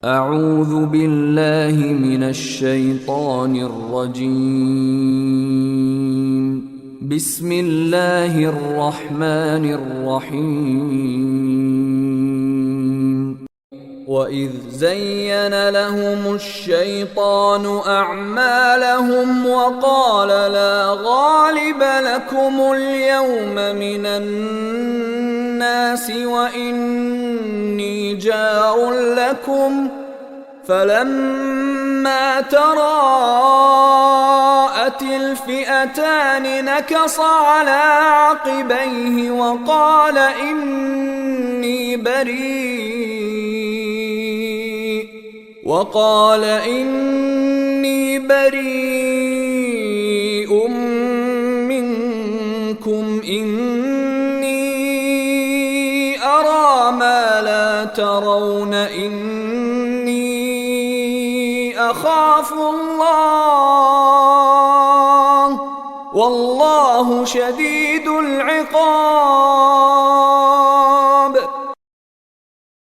أعوذ بالله من الشيطان الرجيم. بسم الله الرحمن الرحيم. وإذ زين لهم الشيطان أعمالهم وقال لا غالب لكم اليوم من الناس وإني جار لكم فلما تراءت الفئتان نكص على عقبيه وقال إني بريء منكم إني أرى ما لا ترون إني أخاف الله والله شديد العقاب.